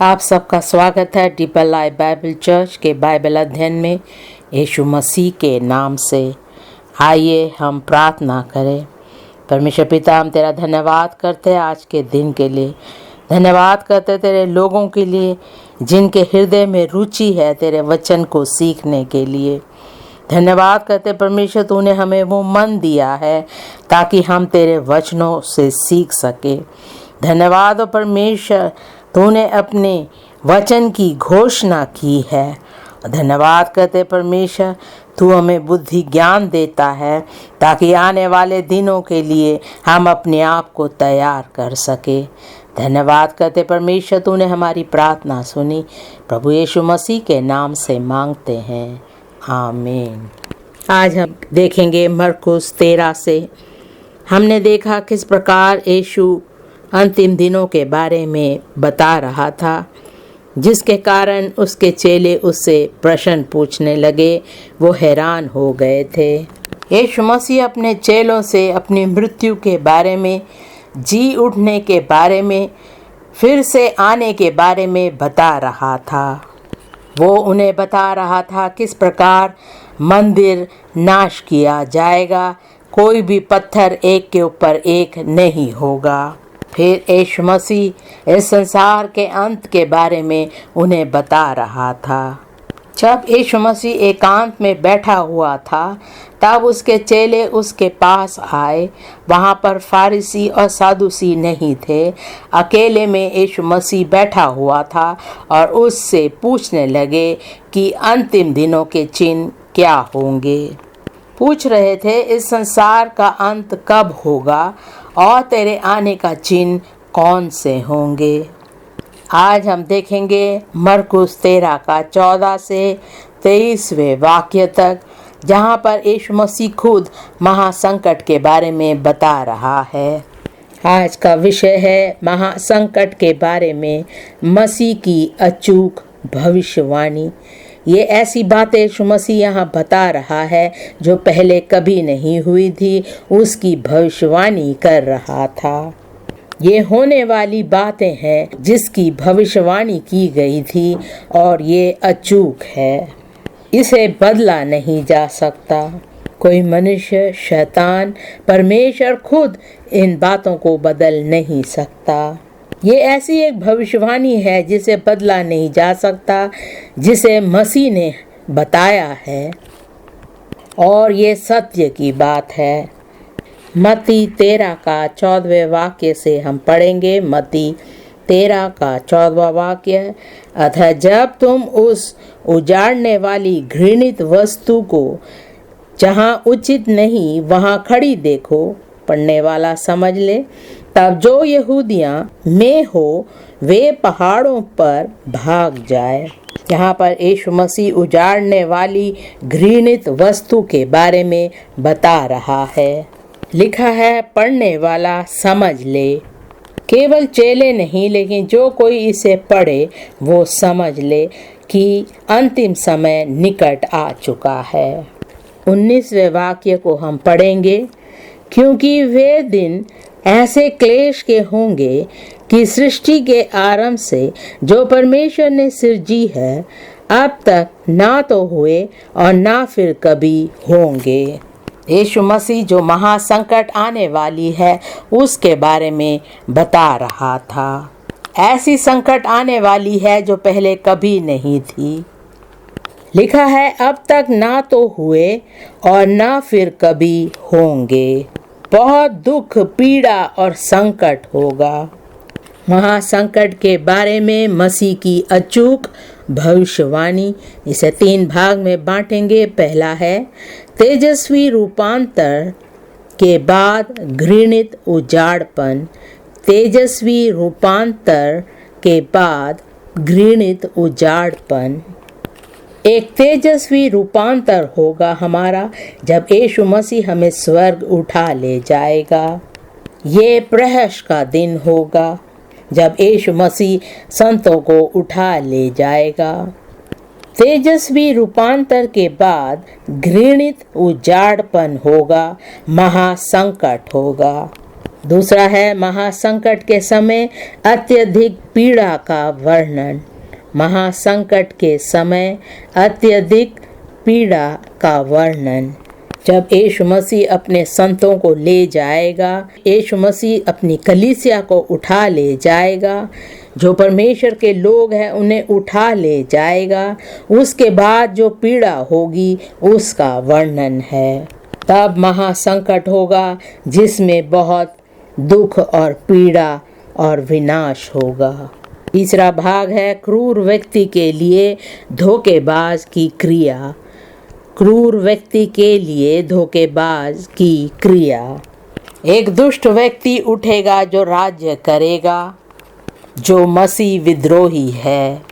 आप सबका स्वागत है डीपर लाइफ बाइबल चर्च के बाइबल अध्ययन में। यीशु मसीह के नाम से आइए हम प्रार्थना करें। परमेश्वर पिता, हम तेरा धन्यवाद करते हैं आज के दिन के लिए। धन्यवाद करते तेरे लोगों के लिए जिनके हृदय में रुचि है तेरे वचन को सीखने के लिए। धन्यवाद करते परमेश्वर, तूने हमें वो मन दिया है ताकि हम तेरे वचनों से सीख सके। धन्यवाद परमेश्वर, तूने अपने वचन की घोषणा की है। धन्यवाद करते परमेश्वर, तू हमें बुद्धि ज्ञान देता है ताकि आने वाले दिनों के लिए हम अपने आप को तैयार कर सके। धन्यवाद करते परमेश्वर, तूने हमारी प्रार्थना सुनी। प्रभु यीशु मसीह के नाम से मांगते हैं, आमीन। आज हम देखेंगे मरकुस 13 से। हमने देखा किस प्रकार यीशु अंतिम दिनों के बारे में बता रहा था, जिसके कारण उसके चेले उससे प्रश्न पूछने लगे। वो हैरान हो गए थे। यीशु मसीह अपने चेलों से अपनी मृत्यु के बारे में, जी उठने के बारे में, फिर से आने के बारे में बता रहा था। वो उन्हें बता रहा था किस प्रकार मंदिर नाश किया जाएगा, कोई भी पत्थर एक के ऊपर एक नहीं होगा। फिर यीशु मसीह इस संसार के अंत के बारे में उन्हें बता रहा था। जब यीशु मसीह एकांत में बैठा हुआ था तब उसके चेले उसके पास आए। वहाँ पर फारिसी और सादुसी नहीं थे। अकेले में यीशु मसीह बैठा हुआ था और उससे पूछने लगे कि अंतिम दिनों के चिन्ह क्या होंगे। पूछ रहे थे इस संसार का अंत कब होगा और तेरे आने का चिन्ह कौन से होंगे। आज हम देखेंगे मरकुस 13 का 14 से 23वें वाक्य तक, जहाँ पर यीशु मसीह खुद महासंकट के बारे में बता रहा है। आज का विषय है महासंकट के बारे में मसीह की अचूक भविष्यवाणी। ये ऐसी बातें यीशु मसीह यहाँ बता रहा है जो पहले कभी नहीं हुई थी, उसकी भविष्यवाणी कर रहा था। ये होने वाली बातें हैं जिसकी भविष्यवाणी की गई थी और ये अचूक है, इसे बदला नहीं जा सकता। कोई मनुष्य, शैतान, परमेश्वर खुद इन बातों को बदल नहीं सकता। ये ऐसी एक भविष्यवाणी है जिसे बदला नहीं जा सकता, जिसे मसीह ने बताया है और ये सत्य की बात है। मत्ती 13 का 14वें वाक्य से हम पढ़ेंगे। मत्ती 13 का 14वां वाक्य, अतः जब तुम उस उजाड़ने वाली घृणित वस्तु को जहाँ उचित नहीं वहाँ खड़ी देखो, पढ़ने वाला समझ ले, तब जो यहूदियाँ में हो वे पहाड़ों पर भाग जाए। यहाँ पर यीशु मसीह उजाड़ने वाली घृणित वस्तु के बारे में बता रहा है। लिखा है, पढ़ने वाला समझ ले। केवल चेले नहीं, लेकिन जो कोई इसे पढ़े वो समझ ले कि अंतिम समय निकट आ चुका है। 19वें वाक्य को हम पढ़ेंगे, क्योंकि वे दिन ऐसे क्लेश के होंगे कि सृष्टि के आरंभ से जो परमेश्वर ने सृजी है अब तक ना तो हुए और ना फिर कभी होंगे। यीशु मसीह जो महासंकट आने वाली है उसके बारे में बता रहा था। ऐसी संकट आने वाली है जो पहले कभी नहीं थी। लिखा है, अब तक ना तो हुए और ना फिर कभी होंगे। बहुत दुख, पीड़ा और संकट होगा। महासंकट के बारे में मसीह की अचूक भविष्यवाणी। इसे 3 भाग में बांटेंगे। पहला है तेजस्वी रूपांतर के बाद घृणित उजाड़पन। तेजस्वी रूपांतर के बाद घृणित उजाड़पन। एक तेजस्वी रूपांतर होगा हमारा जब यीशु मसीह हमें स्वर्ग उठा ले जाएगा। ये प्रहर्ष का दिन होगा जब यीशु मसीह संतों को उठा ले जाएगा। तेजस्वी रूपांतर के बाद घृणित उजाड़पन होगा, महासंकट होगा। दूसरा है महासंकट के समय अत्यधिक पीड़ा का वर्णन। महासंकट के समय अत्यधिक पीड़ा का वर्णन। जब यीशु मसीह अपने संतों को ले जाएगा, यीशु मसीह अपनी कलीसिया को उठा ले जाएगा, जो परमेश्वर के लोग हैं उन्हें उठा ले जाएगा, उसके बाद जो पीड़ा होगी उसका वर्णन है। तब महासंकट होगा जिसमें बहुत दुख और पीड़ा और विनाश होगा। तीसरा भाग है क्रूर व्यक्ति के लिए धोखेबाज की क्रिया। क्रूर व्यक्ति के लिए धोखेबाज की क्रिया। एक दुष्ट व्यक्ति उठेगा जो राज्य करेगा, जो मसीह विद्रोही है।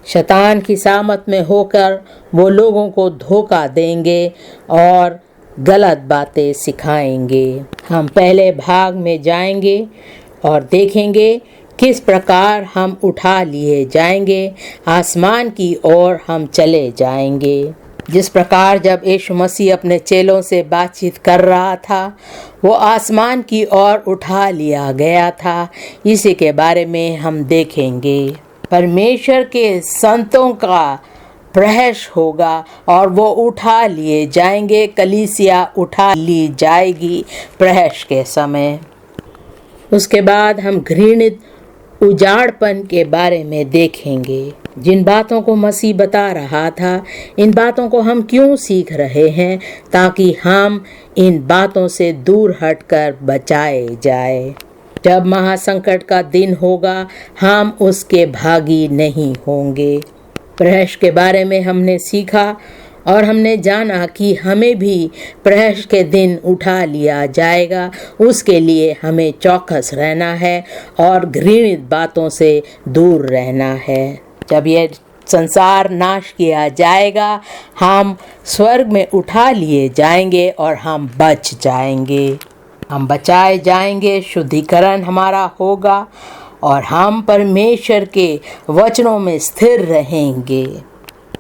शैतान की सामत में होकर वो लोगों को धोखा देंगे और गलत बातें सिखाएंगे। हम पहले भाग में जाएंगे और देखेंगे किस प्रकार हम उठा लिए जाएंगे, आसमान की ओर हम चले जाएंगे। जिस प्रकार जब यीशु मसीह अपने चेलों से बातचीत कर रहा था, वो आसमान की ओर उठा लिया गया था। इसी के बारे में हम देखेंगे। परमेश्वर के संतों का प्रहश होगा और वो उठा लिए जाएंगे। कलीसिया उठा ली जाएगी प्रहश के समय। उसके बाद हम घृणित उजाड़पन के बारे में देखेंगे। जिन बातों को मसीह बता रहा था, इन बातों को हम क्यों सीख रहे हैं, ताकि हम इन बातों से दूर हटकर बचाए जाए। जब महासंकट का दिन होगा, हम उसके भागी नहीं होंगे। प्रहश के बारे में हमने सीखा और हमने जाना कि हमें भी प्रहश के दिन उठा लिया जाएगा। उसके लिए हमें चौकस रहना है और घृणित बातों से दूर रहना है। जब ये संसार नाश किया जाएगा, हम स्वर्ग में उठा लिए जाएंगे और हम बच जाएंगे। हम बचाए जाएंगे, शुद्धिकरण हमारा होगा और हम परमेश्वर के वचनों में स्थिर रहेंगे।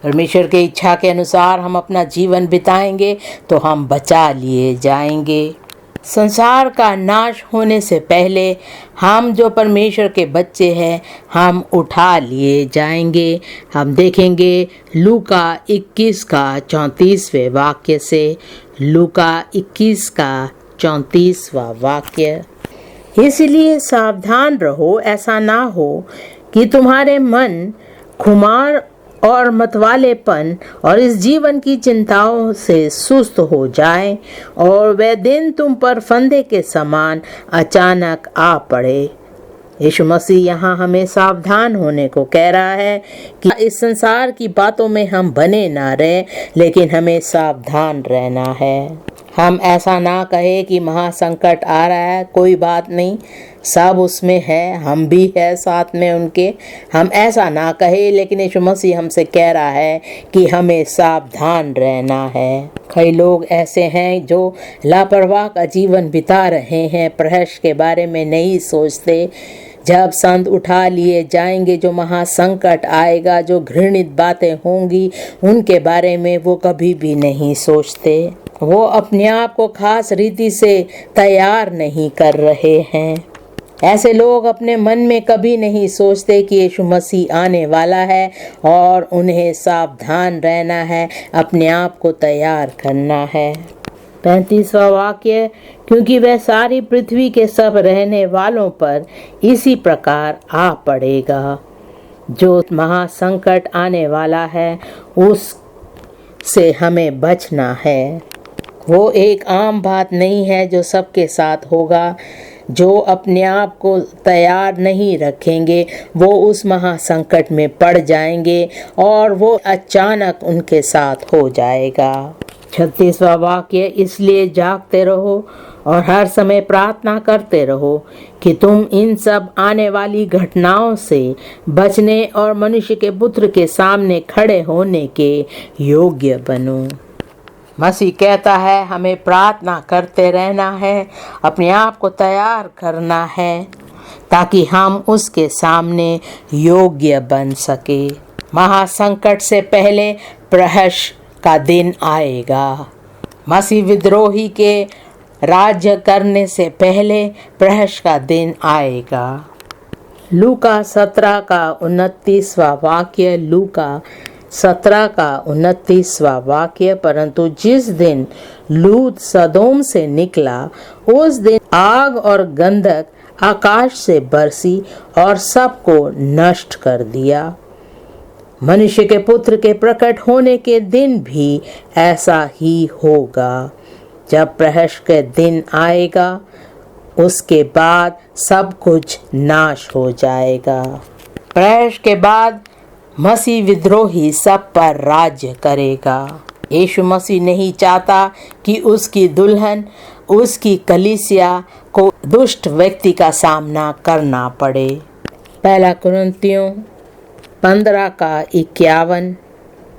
परमेश्वर की इच्छा के अनुसार हम अपना जीवन बिताएंगे तो हम बचा लिए जाएंगे। संसार का नाश होने से पहले हम जो परमेश्वर के बच्चे हैं, हम उठा लिए जाएंगे। हम देखेंगे लूका 21 का 34वें वाक्य से। लूका 21 का 34वां वाक्य। इसलिए सावधान रहो, ऐसा ना हो कि तुम्हारे मन खुमार और मतवालेपन और इस जीवन की चिंताओं से सुस्त हो जाए और वह दिन तुम पर फंदे के समान अचानक आ पड़े। यीशु मसीह यहाँ हमें सावधान होने को कह रहा है कि इस संसार की बातों में हम बने ना रहे, लेकिन हमें सावधान रहना है। हम ऐसा ना कहे कि महासंकट आ रहा है, कोई बात नहीं, सब उसमें है, हम भी है साथ में उनके। हम ऐसा ना कहे, लेकिन यीशु मसीह हमसे कह रहा है कि हमें सावधान रहना है। कई लोग ऐसे हैं जो लापरवाह का जीवन बिता रहे हैं, प्रहश के बारे में नहीं सोचते। जब संत उठा लिए जाएंगे, जो महासंकट आएगा, जो घृणित बातें होंगी, उनके बारे में वो कभी भी नहीं सोचते। वो अपने आप को खास रीति से तैयार नहीं कर रहे हैं। ऐसे लोग अपने मन में कभी नहीं सोचते कि यीशु मसीह आने वाला है और उन्हें सावधान रहना है, अपने आप को तैयार करना है। 35वां वाक्य। क्योंकि वह सारी पृथ्वी के सब रहने वालों पर इसी प्रकार आ पड़ेगा। जो महासंकट आने वाला है, उससे हमें बचना है। वो एक आम बात नहीं है जो सबके साथ होगा। जो अपने आप को तैयार नहीं रखेंगे, वो उस महासंकट में पड़ जाएंगे और वो अचानक उनके साथ हो जाएगा। 36वां वाक्य। इसलिए जागते रहो और हर समय प्रार्थना करते रहो कि तुम इन सब आने वाली घटनाओं से बचने और मनुष्य के पुत्र के सामने खड़े होने के योग्य बनो। मसीह कहता है हमें प्रार्थना करते रहना है, अपने आप को तैयार करना है, ताकि हम उसके सामने योग्य बन सके। महासंकट से पहले प्रहश का दिन आएगा। मसीह विद्रोही के राज्य करने से पहले प्रहश का दिन आएगा। लूका 17 का 29वां वाक्य। लूका 17 का 29वां वाक्य। परंतु जिस दिन लूत सदोम से निकला उस दिन आग और गंधक आकाश से बरसी और सबको नष्ट कर दिया। मनुष्य के पुत्र के प्रकट होने के दिन भी ऐसा ही होगा। जब प्रहश के दिन आएगा उसके बाद सब कुछ नाश हो जाएगा। प्रहश के बाद मसीह विद्रोही सब पर राज्य करेगा। यीशु मसीह नहीं चाहता कि उसकी दुल्हन, उसकी कलीसिया को दुष्ट व्यक्ति का सामना करना पड़े। पहला कुरिन्थियों 15 का 51।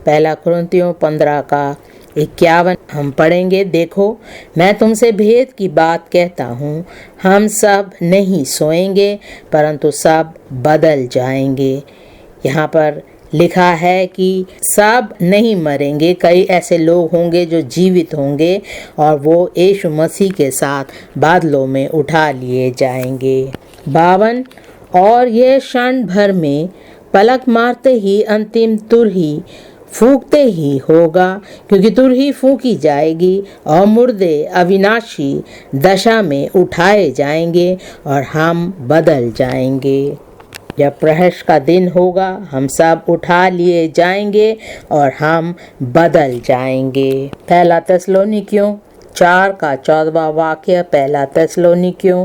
पहला कुरिन्थियों 15 का 51 हम पढ़ेंगे। देखो, मैं तुमसे भेद की बात कहता हूँ, हम सब नहीं सोएंगे परंतु सब बदल जाएंगे। यहाँ पर लिखा है कि सब नहीं मरेंगे। कई ऐसे लोग होंगे जो जीवित होंगे और वो यीशु मसीह के साथ बादलों में उठा लिए जाएंगे। 52 और यह क्षण भर में पलक मारते ही अंतिम तुरही फूंकते ही होगा, क्योंकि तुरही फूंकी जाएगी और मुर्दे अविनाशी दशा में उठाए जाएंगे और हम बदल जाएंगे। जब प्रहश का दिन होगा हम सब उठा लिए जाएंगे और हम बदल जाएंगे। पहला थिस्सलुनीकियों 4 का 14वां वाक्य। पहला थिस्सलुनीकियों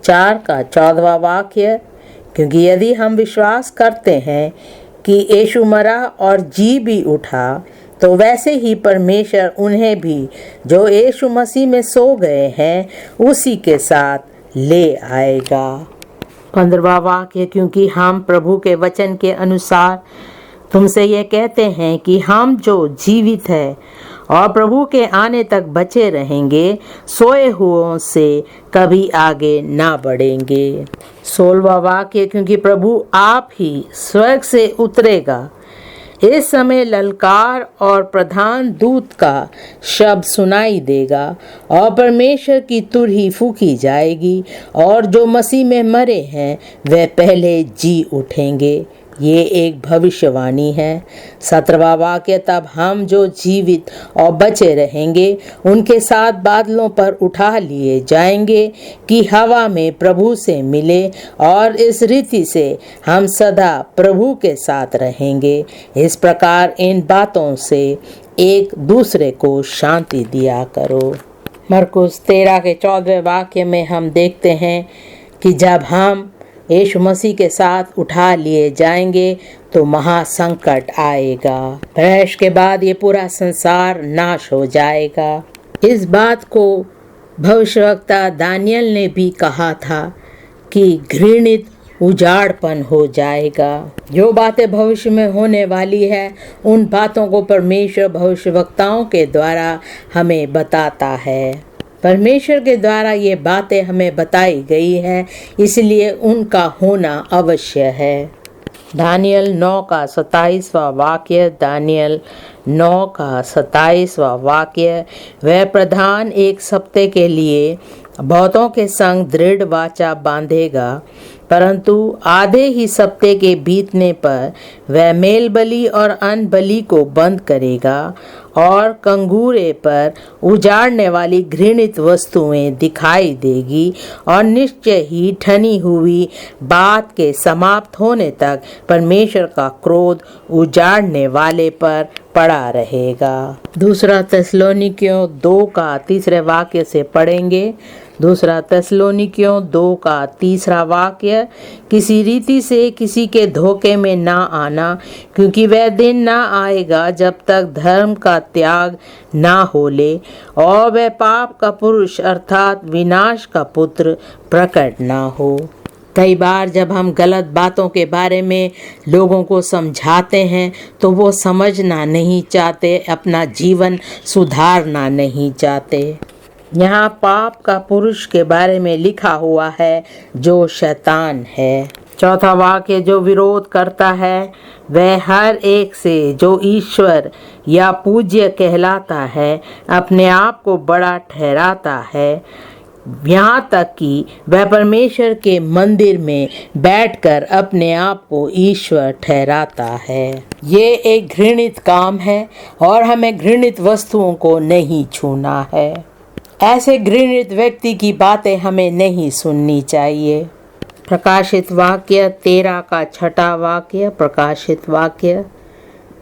4 का 14वां वाक्य। क्योंकि यदि हम विश्वास करते हैं कि यीशु मरा और जी भी उठा, तो वैसे ही परमेश्वर उन्हें भी जो यीशु मसीह में सो गए हैं उसी के साथ ले आएगा। 15वां वाक्य। क्योंकि हम प्रभु के वचन के अनुसार तुमसे ये कहते हैं कि हम जो जीवित है और प्रभु के आने तक बचे रहेंगे, सोए हुओं से कभी आगे ना बढ़ेंगे। 16वां वाक्य। क्योंकि प्रभु आप ही स्वर्ग से उतरेगा, इस समय ललकार और प्रधान दूत का शब्द सुनाई देगा और परमेश्वर की तुरही फूंकी जाएगी और जो मसीह में मरे हैं वे पहले जी उठेंगे। ये एक भविष्यवाणी है। 17वां वाक्य। तब हम जो जीवित और बचे रहेंगे उनके साथ बादलों पर उठा लिए जाएंगे कि हवा में प्रभु से मिले और इस रीति से हम सदा प्रभु के साथ रहेंगे। इस प्रकार इन बातों से एक दूसरे को शांति दिया करो। मरकुस 13 के 14वें वाक्य में हम देखते हैं कि जब हम यीशु मसीह के साथ उठा लिए जाएंगे तो महासंकट आएगा। प्रहश के बाद ये पूरा संसार नाश हो जाएगा। इस बात को भविष्यवक्ता दानियल ने भी कहा था कि घृणित उजाड़पन हो जाएगा। जो बातें भविष्य में होने वाली है उन बातों को परमेश्वर भविष्यवक्ताओं के द्वारा हमें बताता है। परमेश्वर के द्वारा ये बातें हमें बताई गई है, इसलिए उनका होना अवश्य है। दानियल 9 का 27वां वाक्य। दानियल 9 का 27वां वाक्य। वह प्रधान एक सप्ताह के लिए बहुतों के संग दृढ़ वाचा बांधेगा, परंतु आधे ही सप्ताह के बीतने पर वह मेल बलि और अन्न बलि को बंद करेगा और कंगूरे पर उजाड़ने वाली घृणित वस्तुएं दिखाई देगी और निश्चय ही ठनी हुई बात के समाप्त होने तक परमेश्वर का क्रोध उजाड़ने वाले पर पड़ा रहेगा। दूसरा थिस्सलुनीकियों 2 का 3 वाक्य से पढ़ेंगे। दूसरा थिस्सलुनीकियों 2 का 3 वाक्य। किसी रीति से किसी के धोखे में ना आना, क्योंकि वह दिन ना आएगा जब तक धर्म का त्याग ना हो ले और वह पाप का पुरुष अर्थात विनाश का पुत्र प्रकट ना हो। कई बार जब हम गलत बातों के बारे में लोगों को समझाते हैं तो वो समझना नहीं चाहते, अपना जीवन सुधारना नहीं चाहते। यहाँ पाप का पुरुष के बारे में लिखा हुआ है जो शैतान है। चौथा वाक्य, जो विरोध करता है वह हर एक से जो ईश्वर या पूज्य कहलाता है अपने आप को बड़ा ठहराता है, यहाँ तक कि वह परमेश्वर के मंदिर में बैठकर अपने आप को ईश्वर ठहराता है। ये एक घृणित काम है और हमें घृणित वस्तुओं को नहीं छूना है। ऐसे घृणित व्यक्ति की बातें हमें नहीं सुननी चाहिए। प्रकाशित वाक्य 13 का छठा वाक्य, प्रकाशित वाक्य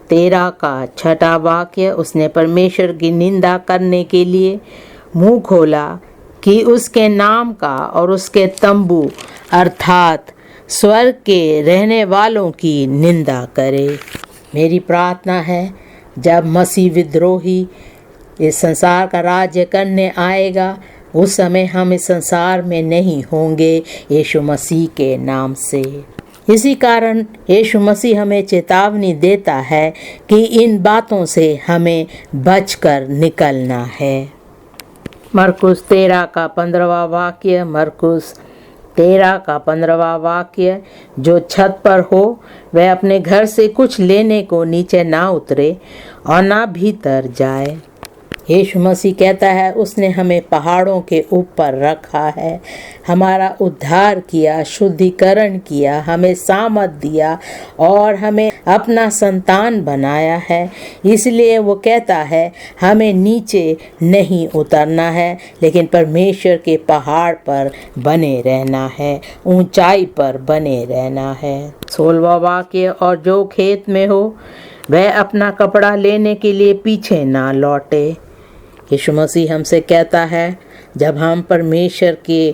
13 का छठा वाक्य, उसने परमेश्वर की निंदा करने के लिए मुंह खोला कि उसके नाम का और उसके तंबू अर्थात स्वर्ग के रहने वालों की निंदा करे। मेरी प्रार्थना है जब मसीह विद्रोही इस संसार का राज्य करने आएगा उस समय हम इस संसार में नहीं होंगे यीशु मसीह के नाम से। इसी कारण यीशु मसीह हमें चेतावनी देता है कि इन बातों से हमें बचकर निकलना है। मरकुस 13 का 15वां वाक्य, मरकुस 13 का 15वां वाक्य, जो छत पर हो वह अपने घर से कुछ लेने को नीचे ना उतरे और ना भीतर जाए। यीशु मसीह कहता है उसने हमें पहाड़ों के ऊपर रखा है, हमारा उद्धार किया, शुद्धिकरण किया, हमें सामर्थ दिया और हमें अपना संतान बनाया है। इसलिए वो कहता है हमें नीचे नहीं उतरना है लेकिन परमेश्वर के पहाड़ पर बने रहना है, ऊंचाई पर बने रहना है। 16वां वाक्य, और जो खेत में हो वह अपना कपड़ा लेने के लिए पीछे ना लौटे। यीशु मसीह हमसे कहता है जब हम परमेश्वर की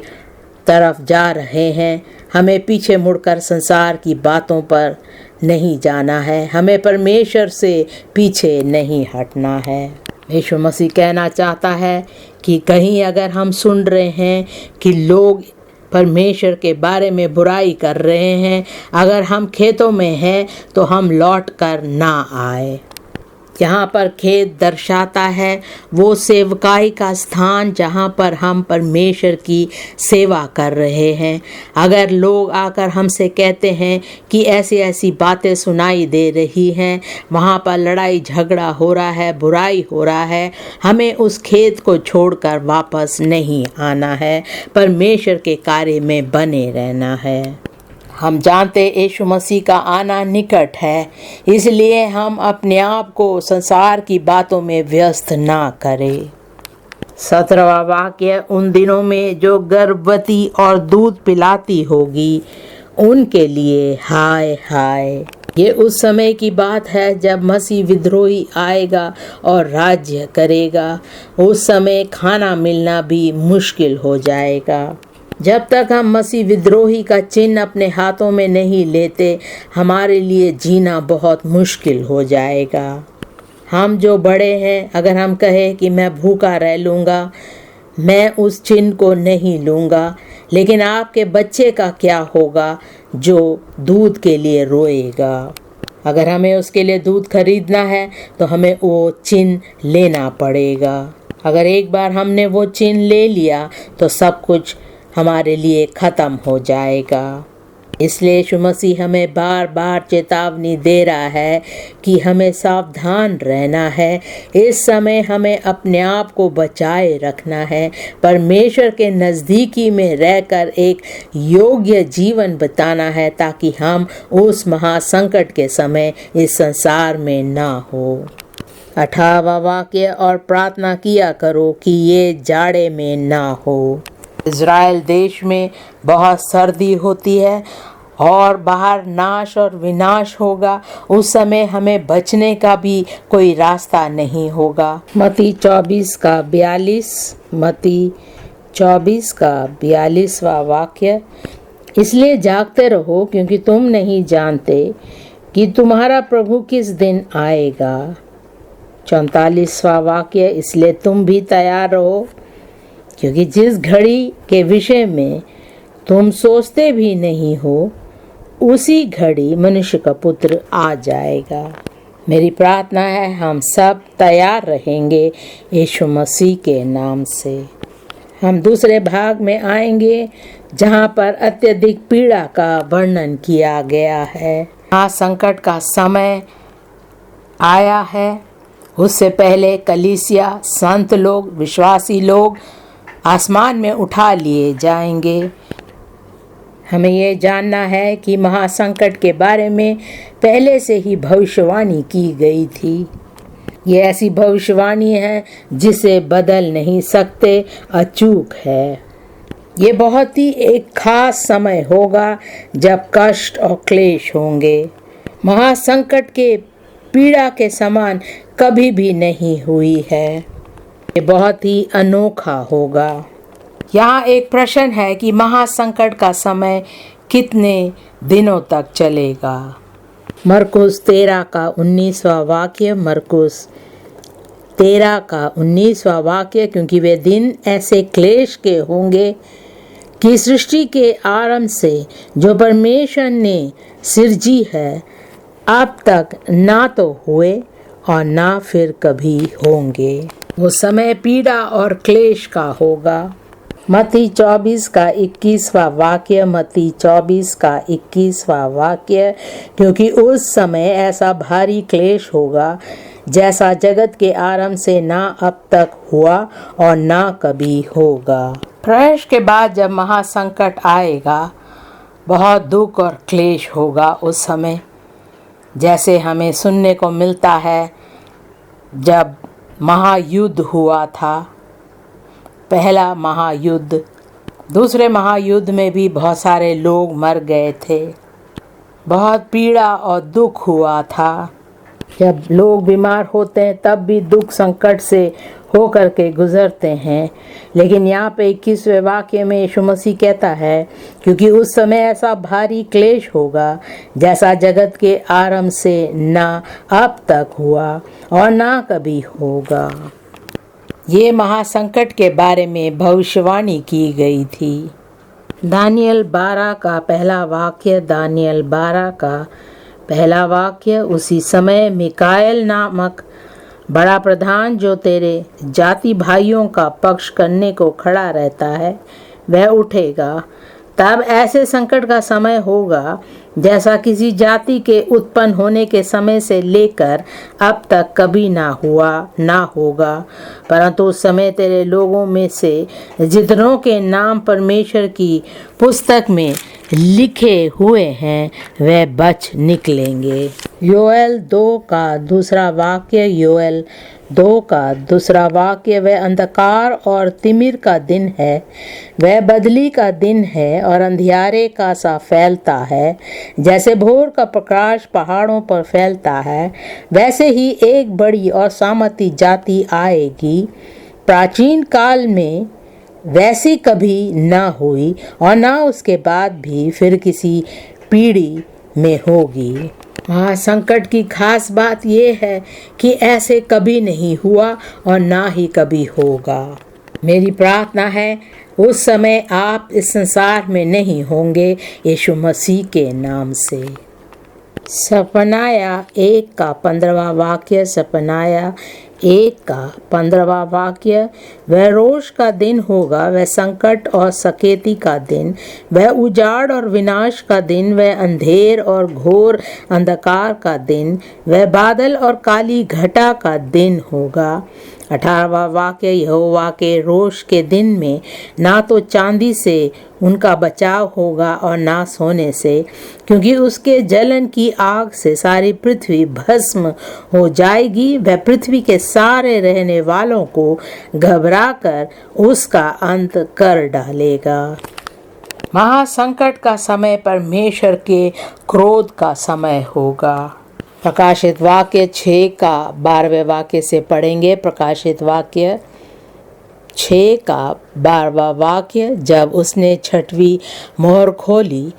तरफ जा रहे हैं हमें पीछे मुड़कर संसार की बातों पर नहीं जाना है, हमें परमेश्वर से पीछे नहीं हटना है। यीशु मसीह कहना चाहता है कि कहीं अगर हम सुन रहे हैं कि लोग परमेश्वर के बारे में बुराई कर रहे हैं, अगर हम खेतों में हैं तो हम लौट कर ना आए। यहाँ पर खेत दर्शाता है वो सेवकाई का स्थान जहाँ पर हम परमेश्वर की सेवा कर रहे हैं। अगर लोग आकर हमसे कहते हैं कि ऐसी ऐसी बातें सुनाई दे रही हैं, वहाँ पर लड़ाई झगड़ा हो रहा है, बुराई हो रहा है, हमें उस खेत को छोड़कर वापस नहीं आना है, परमेश्वर के कार्य में बने रहना है। हम जानते यीशु मसीह का आना निकट है, इसलिए हम अपने आप को संसार की बातों में व्यस्त ना करें। 17वां वाक्य, उन दिनों में जो गर्भवती और दूध पिलाती होगी उनके लिए हाय हाय। ये उस समय की बात है जब मसीह विद्रोही आएगा और राज्य करेगा। उस समय खाना मिलना भी मुश्किल हो जाएगा। जब तक हम मसीह विद्रोही का चिन्ह अपने हाथों में नहीं लेते हमारे लिए जीना बहुत मुश्किल हो जाएगा। हम जो बड़े हैं अगर हम कहें कि मैं भूखा रह लूँगा, मैं उस चिन्ह को नहीं लूँगा, लेकिन आपके बच्चे का क्या होगा जो दूध के लिए रोएगा। अगर हमें उसके लिए दूध खरीदना है तो हमें वो चिन्ह लेना पड़ेगा। अगर एक बार हमने वो चिन्ह ले लिया तो सब कुछ हमारे लिए ख़त्म हो जाएगा। इसलिए यीशु मसीह हमें बार बार चेतावनी दे रहा है कि हमें सावधान रहना है। इस समय हमें अपने आप को बचाए रखना है, परमेश्वर के नज़दीकी में रहकर एक योग्य जीवन बिताना है ताकि हम उस महासंकट के समय इस संसार में ना हो। 18वां वाक्य, और प्रार्थना किया करो कि ये जाड़े में ना हो। इज़राइल देश में बहुत सर्दी होती है और बाहर नाश और विनाश होगा। उस समय हमें बचने का भी कोई रास्ता नहीं होगा। मत्ती 24 का 42, मत्ती 24 का 42वां वाक्य, इसलिए जागते रहो क्योंकि तुम नहीं जानते कि तुम्हारा प्रभु किस दिन आएगा। 44वां वाक्य, इसलिए तुम भी तैयार रहो क्योंकि जिस घड़ी के विषय में तुम सोचते भी नहीं हो उसी घड़ी मनुष्य का पुत्र आ जाएगा। मेरी प्रार्थना है हम सब तैयार रहेंगे यीशु मसीह के नाम से। हम दूसरे भाग में आएंगे जहाँ पर अत्यधिक पीड़ा का वर्णन किया गया है। महासंकट का समय आया है। उससे पहले कलीसिया, संत लोग, विश्वासी लोग आसमान में उठा लिए जाएंगे। हमें ये जानना है कि महासंकट के बारे में पहले से ही भविष्यवाणी की गई थी। ये ऐसी भविष्यवाणी है जिसे बदल नहीं सकते, अचूक है। ये बहुत ही एक खास समय होगा जब कष्ट और क्लेश होंगे। महासंकट के पीड़ा के समान कभी भी नहीं हुई है। ये बहुत ही अनोखा होगा। यहाँ एक प्रश्न है कि महासंकट का समय कितने दिनों तक चलेगा। मरकुस 13 का 19वां वाक्य, मरकुस 13 का 19वां वाक्य, क्योंकि वे दिन ऐसे क्लेश के होंगे कि सृष्टि के आरंभ से जो परमेश्वर ने सिरजी है अब तक ना तो हुए और ना फिर कभी होंगे। वो समय पीड़ा और क्लेश का होगा। मत्ती 24 का 21वां वाक्य, मत्ती 24 का 21वां वाक्य, क्योंकि उस समय ऐसा भारी क्लेश होगा जैसा जगत के आरंभ से ना अब तक हुआ और ना कभी होगा। प्रलय के बाद जब महासंकट आएगा, बहुत दुख और क्लेश होगा उस समय, जैसे हमें सुनने को मिलता है जब महायुद्ध हुआ था, पहला महायुद्ध। दूसरे महायुद्ध में भी बहुत सारे लोग मर गए थे। बहुत पीड़ा और दुख हुआ था। जब लोग बीमार होते हैं तब भी दुख संकट से होकर के गुजरते हैं। लेकिन यहाँ पे 21वें वाक्य में यीशु मसीह कहता है, क्योंकि उस समय ऐसा भारी क्लेश होगा जैसा जगत के आरंभ से ना अब तक हुआ और ना कभी होगा। ये महासंकट के बारे में भविष्यवाणी की गई थी। दानियल 12 का पहला वाक्य, दानियल 12 का पहला वाक्य, उसी समय मिकाएल नामक बड़ा प्रधान जो तेरे जाति भाइयों का पक्ष करने को खड़ा रहता है वह उठेगा। तब ऐसे संकट का समय होगा जैसा किसी जाति के उत्पन्न होने के समय से लेकर अब तक कभी ना हुआ ना होगा। परंतु उस समय तेरे लोगों में से जितनों के नाम परमेश्वर की पुस्तक में लिखे हुए हैं वे बच निकलेंगे। योएल 2 का दूसरा वाक्य, योएल 2 का दूसरा वाक्य, वह अंधकार और तिमिर का दिन है, वह बदली का दिन है और अंधियारे का सा फैलता है। जैसे भोर का प्रकाश पहाड़ों पर फैलता है, वैसे ही एक बड़ी और सामर्थी जाति आएगी, प्राचीन काल में वैसी कभी न हुई और न उसके बाद भी फिर किसी पीढ़ी में होगी। महासंकट की खास बात यह है कि ऐसे कभी नहीं हुआ और ना ही कभी होगा। मेरी प्रार्थना है उस समय आप इस संसार में नहीं होंगे, यीशु मसीह के नाम से। सपनाया 1 का 15वां वाक्य, सपनाया 1 का 15वां वाक्य, वह रोष का दिन होगा, वह संकट और सकेती का दिन, वह उजाड़ और विनाश का दिन, वह अंधेर और घोर अंधकार का दिन, वह बादल और काली घटा का दिन होगा। 18वां वाक्य, यहोवा के रोष के दिन में ना तो चांदी से उनका बचाव होगा और ना सोने से, क्योंकि उसके जलन की आग से सारी पृथ्वी भस्म हो जाएगी। वह पृथ्वी के सारे रहने वालों को घबराकर उसका अंत कर डालेगा। महासंकट का समय परमेश्वर के क्रोध का समय होगा। प्रकाशित वाक्य 6 का 12वें वाक्य से पढ़ेंगे। प्रकाशित वाक्य 6 का 12वां वाक्य, जब उसने 6वीं मोहर खोली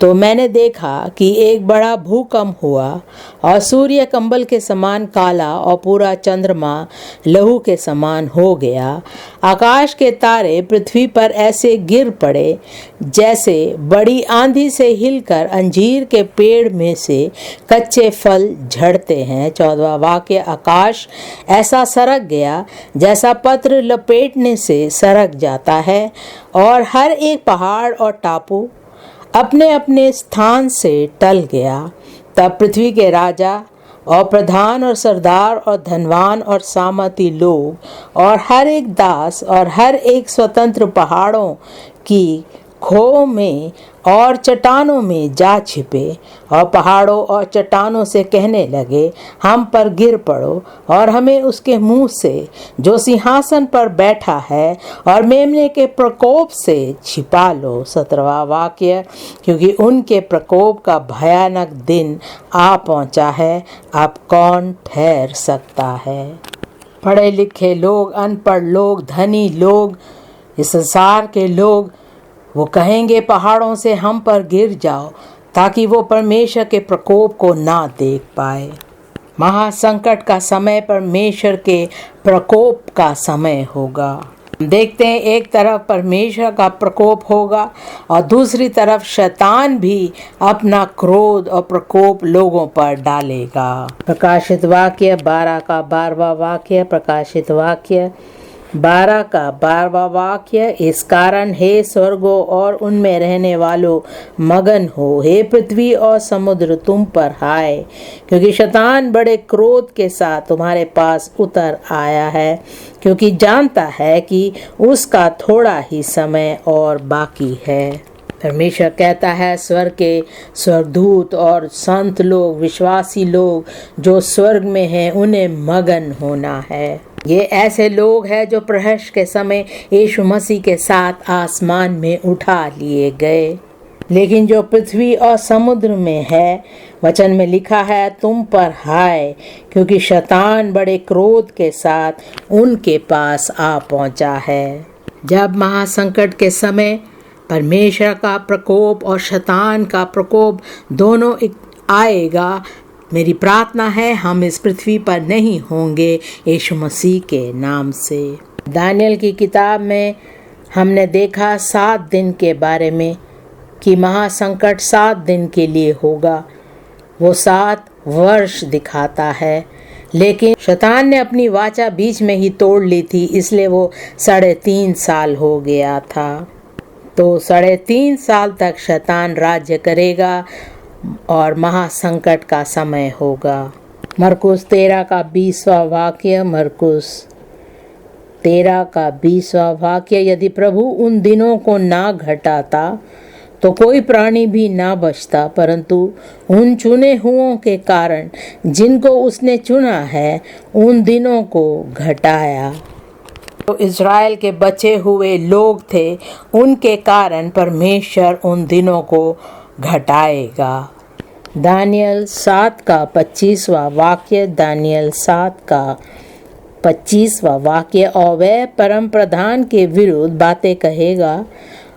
तो मैंने देखा कि एक बड़ा भूकंप हुआ और सूर्य कंबल के समान काला और पूरा चंद्रमा लहू के समान हो गया। आकाश के तारे पृथ्वी पर ऐसे गिर पड़े जैसे बड़ी आंधी से हिलकर अंजीर के पेड़ में से कच्चे फल झड़ते हैं। 14वां वाक्य, आकाश ऐसा सरक गया जैसा पत्र लपेटने से सरक जाता है और हर एक पहाड़ और टापू अपने अपने स्थान से टल गया। तब पृथ्वी के राजा और प्रधान और सरदार और धनवान और सामर्थी लोग और हर एक दास और हर एक स्वतंत्र पहाड़ों की खो में और चट्टानों में जा छिपे और पहाड़ों और चट्टानों से कहने लगे, हम पर गिर पड़ो और हमें उसके मुंह से जो सिंहासन पर बैठा है और मेमने के प्रकोप से छिपा लो। 17वां वाक्य, क्योंकि उनके प्रकोप का भयानक दिन आ पहुंचा है, अब कौन ठहर सकता है। पढ़े लिखे लोग, अनपढ़ लोग, धनी लोग, इस संसार के लोग, वो कहेंगे पहाड़ों से हम पर गिर जाओ ताकि वो परमेश्वर के प्रकोप को ना देख पाए। महासंकट का समय परमेश्वर के प्रकोप का समय होगा। देखते हैं, एक तरफ परमेश्वर का प्रकोप होगा और दूसरी तरफ शैतान भी अपना क्रोध और प्रकोप लोगों पर डालेगा। प्रकाशित वाक्य 12 का 12वां वाक्य, प्रकाशित वाक्य 12 का 12वां वाक्य, इस कारण हे स्वर्गों और उनमें रहने वालों मगन हो, हे पृथ्वी और समुद्र तुम पर हाय, क्योंकि शैतान बड़े क्रोध के साथ तुम्हारे पास उतर आया है, क्योंकि जानता है कि उसका थोड़ा ही समय और बाकी है। परमेश्वर कहता है, स्वर्ग के स्वर्गदूत और संत लोग, विश्वासी लोग जो स्वर्ग में हैं, उन्हें मगन होना है। ये ऐसे लोग हैं जो प्रहर्ष के समय यीशु मसीह के साथ आसमान में उठा लिए गए। लेकिन जो पृथ्वी और समुद्र में है, वचन में लिखा है, तुम पर हाय, क्योंकि शैतान बड़े क्रोध के साथ उनके पास आ पहुंचा है। जब महासंकट के समय परमेश्वर का प्रकोप और शैतान का प्रकोप दोनों आएगा, मेरी प्रार्थना है हम इस पृथ्वी पर नहीं होंगे यीशु मसीह के नाम से। दानियल की किताब में हमने देखा 7 दिन के बारे में कि महासंकट 7 दिन के लिए होगा। वो 7 वर्ष दिखाता है, लेकिन शैतान ने अपनी वाचा बीच में ही तोड़ ली थी, इसलिए वो 3.5 साल हो गया था। तो 3.5 साल तक शैतान राज्य करेगा और महासंकट का समय होगा। मरकुस 13 का 20वां वाक्य, मरकुस 13 का 20वां वाक्य, यदि प्रभु उन दिनों को ना घटाता तो कोई प्राणी भी ना बचता, परंतु उन चुने हुओं के कारण जिनको उसने चुना है उन दिनों को घटाया। तो इज़राइल के बचे हुए लोग थे, उनके कारण परमेश्वर उन दिनों को घटाएगा। दानियल 7 का 25वां वाक्य, दानियल 7 का 25वां वाक्य, और वह परम प्रधान के विरुद्ध बातें कहेगा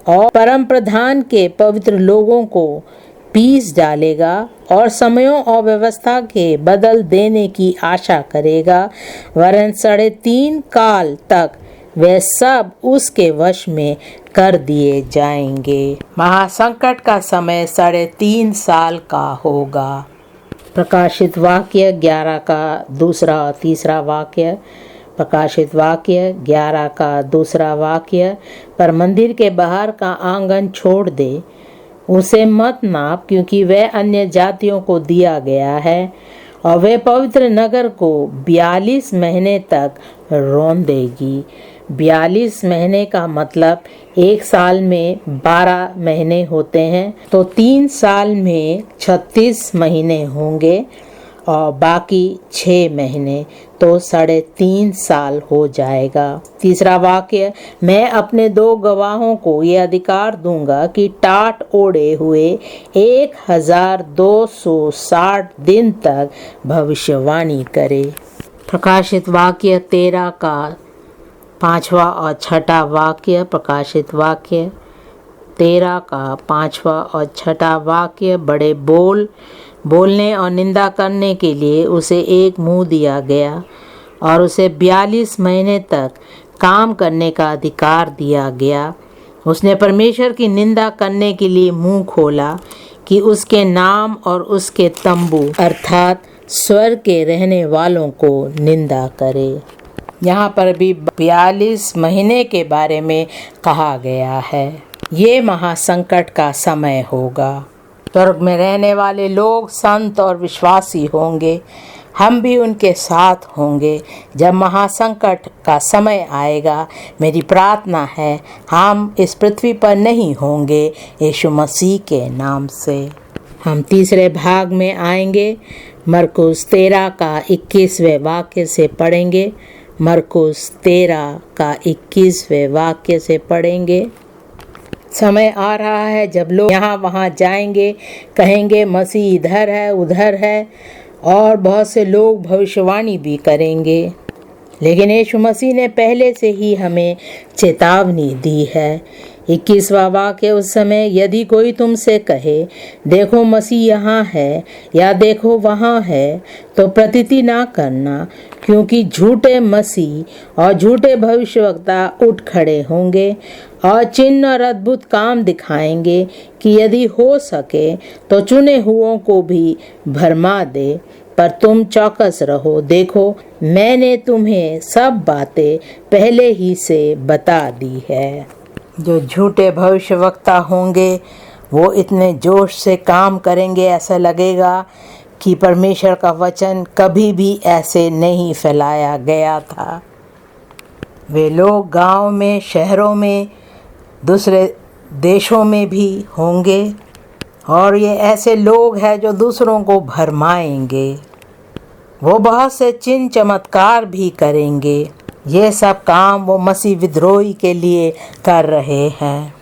और परम प्रधान के पवित्र लोगों को पीस डालेगा और समयों और व्यवस्था के बदल देने की आशा करेगा, वरन 3.5 काल तक वे सब उसके वश में कर दिए जाएंगे। महासंकट का समय 3.5 साल का होगा। प्रकाशित वाक्य 11 का 2 और 3 वाक्य, प्रकाशित वाक्य 11 का 2 वाक्य, पर मंदिर के बाहर का आंगन छोड़ दे, उसे मत नाप, क्योंकि वह अन्य जातियों को दिया गया है और वह पवित्र नगर को 42 महीने तक रौंदेगी। 42 महीने का मतलब 1 साल में 12 महीने होते हैं, तो 3 साल में 36 महीने होंगे और बाकी 6 महीने, तो 3.5 साल हो जाएगा। 3 वाक्य, मैं अपने 2 गवाहों को ये अधिकार दूंगा कि टाट ओढ़े हुए 1260 दिन तक भविष्यवाणी करे। प्रकाशित वाक्य 13 का 5वां और 6वां वाक्य, प्रकाशित वाक्य 13 का 5वां और 6वां वाक्य, बड़े बोलने और निंदा करने के लिए उसे एक मुंह दिया गया और उसे 42 महीने तक काम करने का अधिकार दिया गया। उसने परमेश्वर की निंदा करने के लिए मुंह खोला कि उसके नाम और उसके तंबू अर्थात स्वर्ग के रहने वालों को निंदा करे। यहाँ पर भी 42 महीने के बारे में कहा गया है। ये महासंकट का समय होगा। स्वर्ग में रहने वाले लोग संत और विश्वासी होंगे। हम भी उनके साथ होंगे जब महासंकट का समय आएगा। मेरी प्रार्थना है हम इस पृथ्वी पर नहीं होंगे यीशु मसीह के नाम से। हम तीसरे भाग में आएंगे। मरकुस 13 का 21वें वाक्य से पढ़ेंगे। मरकुस 13 का 21वें वाक्य से पढ़ेंगे। समय आ रहा है जब लोग यहाँ वहाँ जाएंगे, कहेंगे मसीह इधर है उधर है, और बहुत से लोग भविष्यवाणी भी करेंगे। लेकिन यीशु मसीह ने पहले से ही हमें चेतावनी दी है। 21वां वाक्य, उस समय यदि कोई तुमसे कहे देखो मसीह यहाँ है या देखो वहाँ है, तो प्रतीति ना करना, क्योंकि झूठे मसीह और झूठे भविष्यवक्ता उठ खड़े होंगे और चिन्ह और अद्भुत काम दिखाएंगे कि यदि हो सके तो चुने हुओं को भी भरमा दे। पर तुम चौकस रहो, देखो मैंने तुम्हें सब बातें पहले ही से बता दी है। जो झूठे भविष्यवक्ता होंगे वो इतने जोश से काम करेंगे, ऐसा लगेगा कि परमेश्वर का वचन कभी भी ऐसे नहीं फैलाया गया था। वे लोग गांव में, शहरों में, दूसरे देशों में भी होंगे और ये ऐसे लोग हैं जो दूसरों को भरमाएंगे। वो बहुत से चिन्ह चमत्कार भी करेंगे। ये सब काम वो मसीह विद्रोही के लिए कर रहे हैं।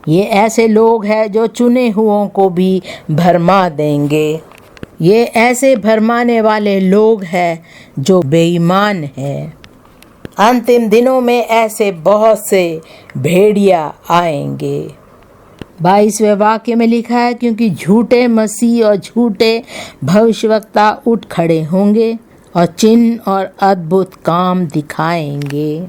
ये ऐसे लोग हैं जो चुने हुओं को भी भरमा देंगे। ये ऐसे भरमाने वाले लोग हैं जो बेईमान हैं। अंतिम दिनों में ऐसे बहुत से भेड़िया आएंगे। 22वें वाक्य में लिखा है, क्योंकि झूठे मसीह और झूठे भविष्यवक्ता उठ खड़े होंगे और चिन्ह और अद्भुत काम दिखाएंगे।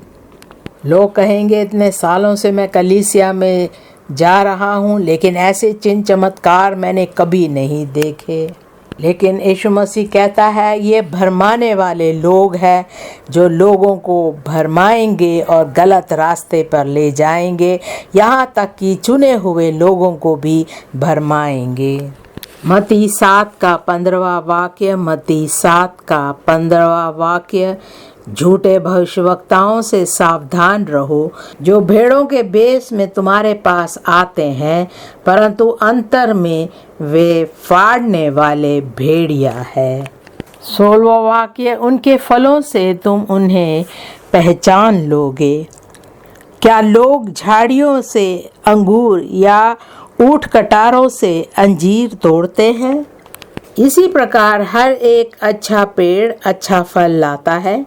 लोग कहेंगे इतने सालों से मैं कलीसिया में जा रहा हूँ, लेकिन ऐसे चिन्ह चमत्कार मैंने कभी नहीं देखे। लेकिन यीशु मसीह कहता है ये भरमाने वाले लोग हैं जो लोगों को भरमाएंगे और गलत रास्ते पर ले जाएंगे, यहाँ तक कि चुने हुए लोगों को भी भरमाएंगे। मत्ती 7 का 15वां वाक्य, मत्ती 7 का 15वां वाक्य, झूठे भविष्यवक्ताओं से सावधान रहो जो भेड़ों के भेष में तुम्हारे पास आते हैं, परंतु अंतर में वे फाड़ने वाले भेड़िया है। 16वां वाक्य, उनके फलों से तुम उन्हें पहचान लोगे। क्या लोग झाड़ियों से अंगूर या ऊंट कटारों से अंजीर तोड़ते हैं? इसी प्रकार हर एक अच्छा पेड़ अच्छा फल लाता है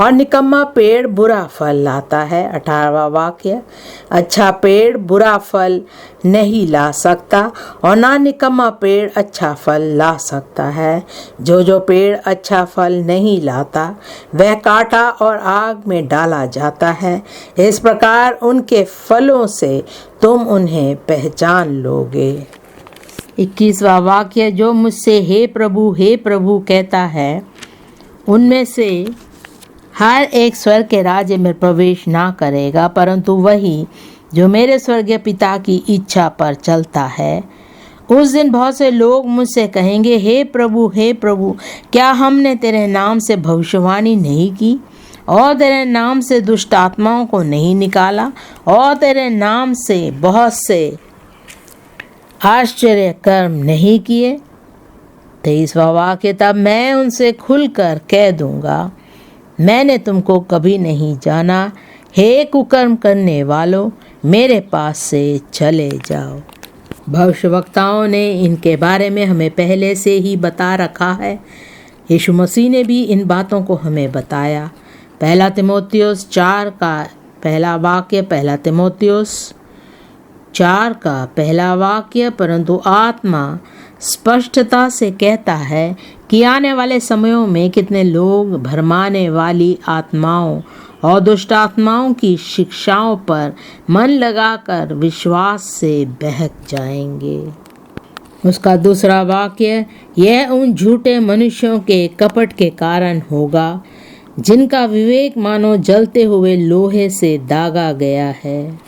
और निकम्मा पेड़ बुरा फल लाता है। 18वां वाक्य, अच्छा पेड़ बुरा फल नहीं ला सकता और ना निकम्मा पेड़ अच्छा फल ला सकता है। जो पेड़ अच्छा फल नहीं लाता वह काटा और आग में डाला जाता है। इस प्रकार उनके फलों से तुम उन्हें पहचान लोगे। 21वां वाक्य, जो मुझसे हे प्रभु कहता है, उनमें से हर एक स्वर्ग के राज्य में प्रवेश ना करेगा, परंतु वही जो मेरे स्वर्गीय पिता की इच्छा पर चलता है। उस दिन बहुत से लोग मुझसे कहेंगे, हे प्रभु, क्या हमने तेरे नाम से भविष्यवाणी नहीं की और तेरे नाम से दुष्ट आत्माओं को नहीं निकाला और तेरे नाम से बहुत से आश्चर्य कर्म नहीं किए? 23वां वाक्य, तब मैं उनसे खुलकर कह दूंगा, मैंने तुमको कभी नहीं जाना, हे कुकर्म करने वालों, मेरे पास से चले जाओ। भविष्यवक्ताओं ने इनके बारे में हमें पहले से ही बता रखा है। यीशु मसीह ने भी इन बातों को हमें बताया। 1 तीमुथियुस 4 का पहला वाक्य, 1 तीमुथियुस 4 का पहला वाक्य, परंतु आत्मा स्पष्टता से कहता है कि आने वाले समयों में कितने लोग भरमाने वाली आत्माओं और दुष्ट आत्माओं की शिक्षाओं पर मन लगाकर विश्वास से बहक जाएंगे। उसका दूसरा वाक्य, यह उन झूठे मनुष्यों के कपट के कारण होगा जिनका विवेक मानो जलते हुए लोहे से दागा गया है।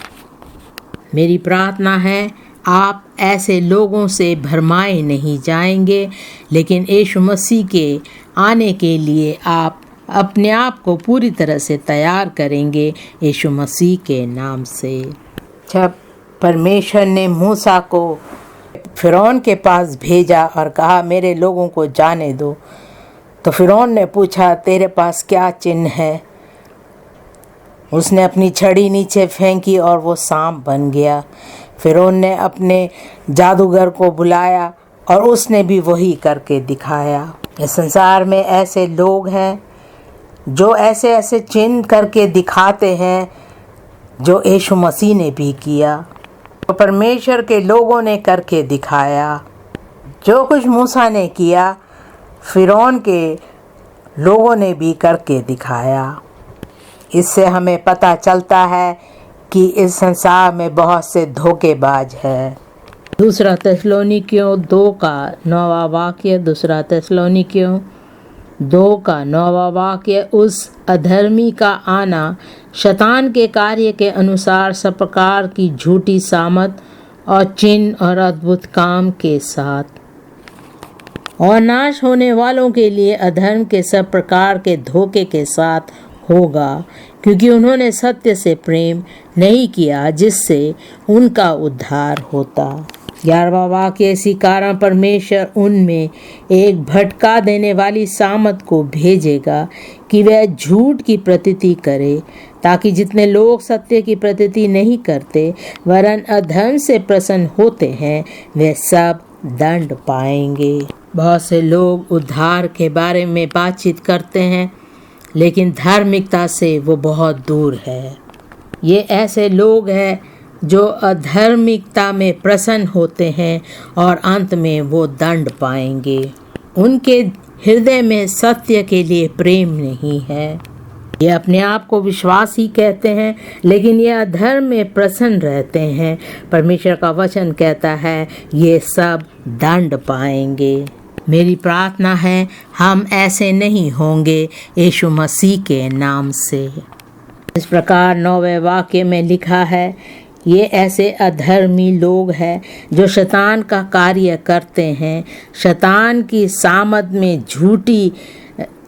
मेरी प्रार्थना है आप ऐसे लोगों से भरमाए नहीं जाएंगे, लेकिन यीशु मसीह के आने के लिए आप अपने आप को पूरी तरह से तैयार करेंगे यीशु मसीह के नाम से। जब परमेश्वर ने मूसा को फिरौन के पास भेजा और कहा मेरे लोगों को जाने दो, तो फिरौन ने पूछा तेरे पास क्या चिन्ह है? उसने अपनी छड़ी नीचे फेंकी और वो सांप बन गया। फिरौन ने अपने जादूगर को बुलाया और उसने भी वही करके दिखाया। इस संसार में ऐसे लोग हैं जो ऐसे ऐसे चिन्ह करके दिखाते हैं जो यीशु मसीह ने भी किया, तो परमेश्वर के लोगों ने करके दिखाया। जो कुछ मूसा ने किया फिरौन के लोगों ने भी करके दिखाया। इससे हमें पता चलता है कि इस संसार में बहुत से धोखेबाज है। दूसरा थिस्सलुनीकियों 2 का 9वां वाक्य, दूसरा थिस्सलुनीकियों 2 का 9वां वाक्य, उस अधर्मी का आना शैतान के कार्य के अनुसार सब प्रकार की झूठी सामत और चिन्ह और अद्भुत काम के साथ, और नाश होने वालों के लिए अधर्म के सब प्रकार के धोखे के साथ होगा, क्योंकि उन्होंने सत्य से प्रेम नहीं किया जिससे उनका उद्धार होता। 11वां वाक्य, इसी कारण परमेश्वर उनमें एक भटका देने वाली सामत को भेजेगा कि वह झूठ की प्रतीति करे, ताकि जितने लोग सत्य की प्रतीति नहीं करते वरन अधर्म से प्रसन्न होते हैं वे सब दंड पाएंगे। बहुत से लोग उद्धार के बारे में बातचीत करते हैं, लेकिन धार्मिकता से वो बहुत दूर है। ये ऐसे लोग हैं जो अधार्मिकता में प्रसन्न होते हैं और अंत में वो दंड पाएंगे। उनके हृदय में सत्य के लिए प्रेम नहीं है। ये अपने आप को विश्वासी कहते हैं, लेकिन ये अधर्म में प्रसन्न रहते हैं। परमेश्वर का वचन कहता है ये सब दंड पाएंगे। मेरी प्रार्थना है हम ऐसे नहीं होंगे यीशु मसीह के नाम से। इस प्रकार 9वें वाक्य में लिखा है, ये ऐसे अधर्मी लोग हैं जो शैतान का कार्य करते हैं, शैतान की सामत में झूठी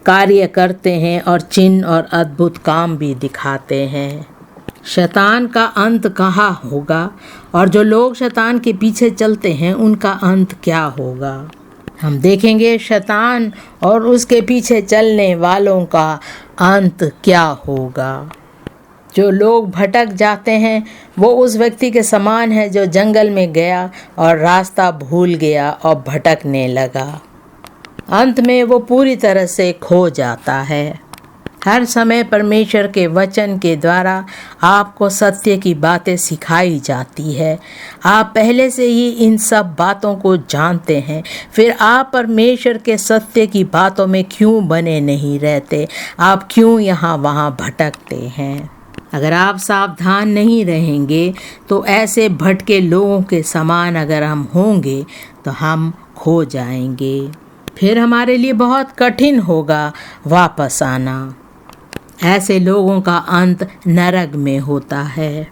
कार्य करते हैं और चिन्ह और अद्भुत काम भी दिखाते हैं। शैतान का अंत कहाँ होगा और जो लोग शैतान के पीछे चलते हैं उनका अंत क्या होगा? हम देखेंगे शैतान और उसके पीछे चलने वालों का अंत क्या होगा। जो लोग भटक जाते हैं वो उस व्यक्ति के समान है जो जंगल में गया और रास्ता भूल गया और भटकने लगा। अंत में वो पूरी तरह से खो जाता है। हर समय परमेश्वर के वचन के द्वारा आपको सत्य की बातें सिखाई जाती है। आप पहले से ही इन सब बातों को जानते हैं, फिर आप परमेश्वर के सत्य की बातों में क्यों बने नहीं रहते? आप क्यों यहाँ वहाँ भटकते हैं? अगर आप सावधान नहीं रहेंगे तो ऐसे भटके लोगों के समान अगर हम होंगे तो हम खो जाएंगे। फिर हमारे लिए बहुत कठिन होगा वापस आना। ऐसे लोगों का अंत नरक में होता है।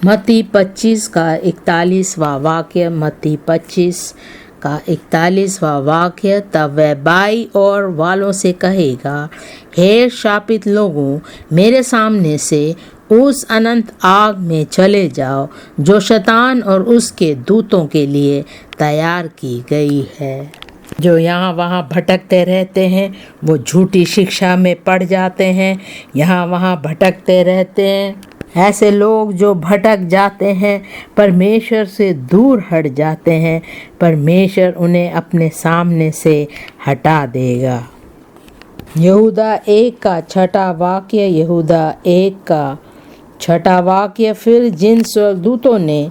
मत्ती 25 का 41वां वाक्य, मत्ती 25 का 41वां वाक्य, तब वह बाई और वालों से कहेगा, हे शापित लोगों, मेरे सामने से उस अनंत आग में चले जाओ जो शैतान और उसके दूतों के लिए तैयार की गई है। जो यहाँ वहाँ भटकते रहते हैं वो झूठी शिक्षा में पड़ जाते हैं, यहाँ वहाँ भटकते रहते हैं। ऐसे लोग जो भटक जाते हैं परमेश्वर से दूर हट जाते हैं, परमेश्वर उन्हें अपने सामने से हटा देगा। यहूदा 1 का 6वां वाक्य, यहूदा 1 का छठा वाक्य, फिर जिन स्वर्गदूतों ने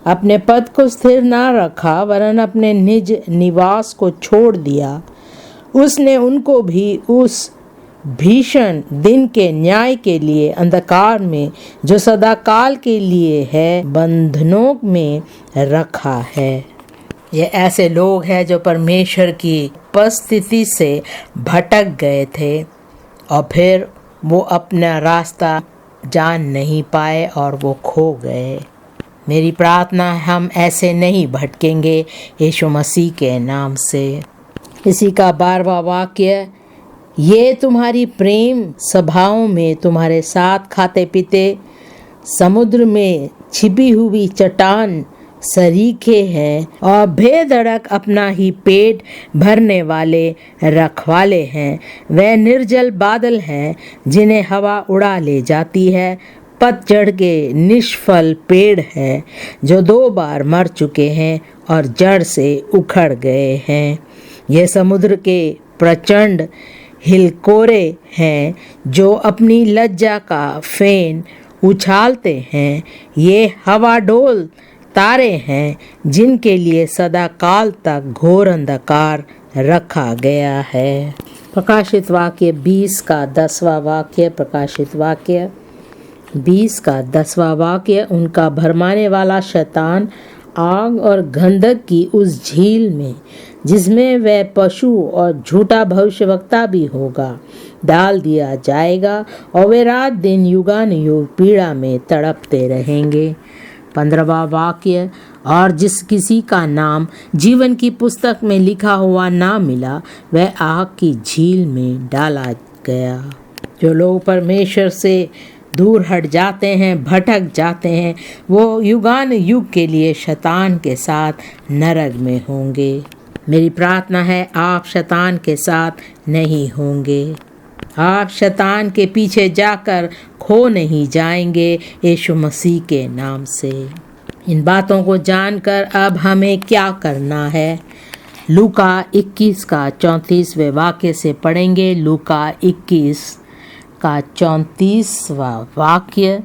अपने पद को स्थिर न रखा वरन अपने निज निवास को छोड़ दिया, उसने उनको भी उस भीषण दिन के न्याय के लिए अंधकार में, जो सदाकाल के लिए है, बंधनों में रखा है। ये ऐसे लोग हैं जो परमेश्वर की उपस्थिति से भटक गए थे और फिर वो अपना रास्ता जान नहीं पाए और वो खो गए। मेरी प्रार्थना है हम ऐसे नहीं भटकेंगे यीशु मसीह के नाम से। इसी का 12वां वाक्य, ये तुम्हारी प्रेम सभाओं में तुम्हारे साथ खाते पीते समुद्र में छिपी हुई चट्टान सरीखे हैं और बेधड़क अपना ही पेट भरने वाले रखवाले हैं। वे निर्जल बादल हैं जिन्हें हवा उड़ा ले जाती है, पतझड़ के निष्फल पेड़ हैं जो 2 बार मर चुके हैं और जड़ से उखड़ गए हैं। ये समुद्र के प्रचंड हिलकोरे हैं जो अपनी लज्जा का फेन उछालते हैं। ये हवा डोल तारे हैं जिनके लिए सदा काल तक घोर अंधकार रखा गया है। प्रकाशित वाक्य 20 का 10वां वाक्य। प्रकाशित वाक्य 20 का 10वां वाक्य, उनका भरमाने वाला शैतान आग और गंधक की उस झील में, जिसमें वह पशु और झूठा भविष्यवक्ता भी होगा, डाल दिया जाएगा और वे रात दिन युगानुयुग पीड़ा में तड़पते रहेंगे। 15वां वाक्य, और जिस किसी का नाम जीवन की पुस्तक में लिखा हुआ ना मिला वह आग की झील में डाला गया। जो लोग परमेश्वर से दूर हट जाते हैं, भटक जाते हैं, वो युगान युग के लिए शैतान के साथ नरक में होंगे। मेरी प्रार्थना है आप शैतान के साथ नहीं होंगे, आप शैतान के पीछे जाकर खो नहीं जाएंगे यीशु मसीह के नाम से। इन बातों को जानकर अब हमें क्या करना है, लूका 21 का 34वें वाक्य से पढ़ेंगे। लूका 21 का 34वां वाक्य,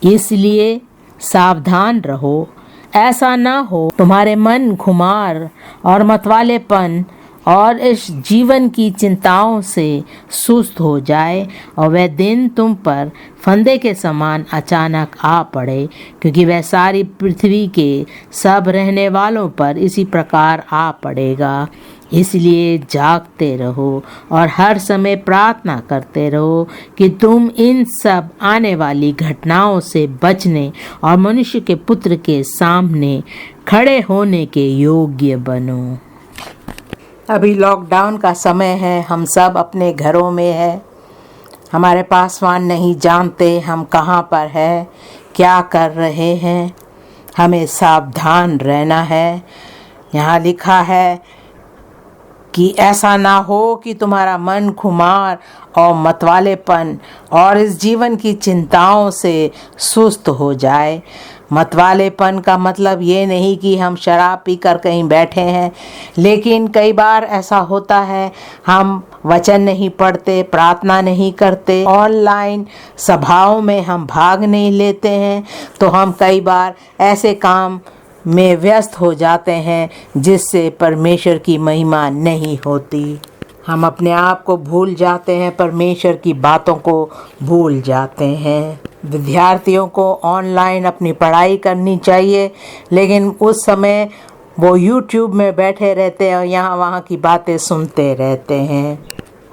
इसलिए सावधान रहो, ऐसा ना हो तुम्हारे मन खुमार और मतवालेपन और इस जीवन की चिंताओं से सुस्त हो जाए और वह दिन तुम पर फंदे के समान अचानक आ पड़े, क्योंकि वह सारी पृथ्वी के सब रहने वालों पर इसी प्रकार आ पड़ेगा। इसलिए जागते रहो और हर समय प्रार्थना करते रहो कि तुम इन सब आने वाली घटनाओं से बचने और मनुष्य के पुत्र के सामने खड़े होने के योग्य बनो। अभी लॉकडाउन का समय है, हम सब अपने घरों में है, हमारे पासवान नहीं जानते हम कहाँ पर है, क्या कर रहे हैं। हमें सावधान रहना है। यहाँ लिखा है कि ऐसा ना हो कि तुम्हारा मन खुमार और मतवालेपन और इस जीवन की चिंताओं से सुस्त हो जाए। मतवालेपन का मतलब ये नहीं कि हम शराब पीकर कहीं बैठे हैं, लेकिन कई बार ऐसा होता है हम वचन नहीं पढ़ते, प्रार्थना नहीं करते, ऑनलाइन सभाओं में हम भाग नहीं लेते हैं, तो हम कई बार ऐसे काम में व्यस्त हो जाते हैं जिससे परमेश्वर की महिमा नहीं होती। हम अपने आप को भूल जाते हैं, परमेश्वर की बातों को भूल जाते हैं। विद्यार्थियों को ऑनलाइन अपनी पढ़ाई करनी चाहिए, लेकिन उस समय वो YouTube में बैठे रहते हैं और यहाँ वहाँ की बातें सुनते रहते हैं।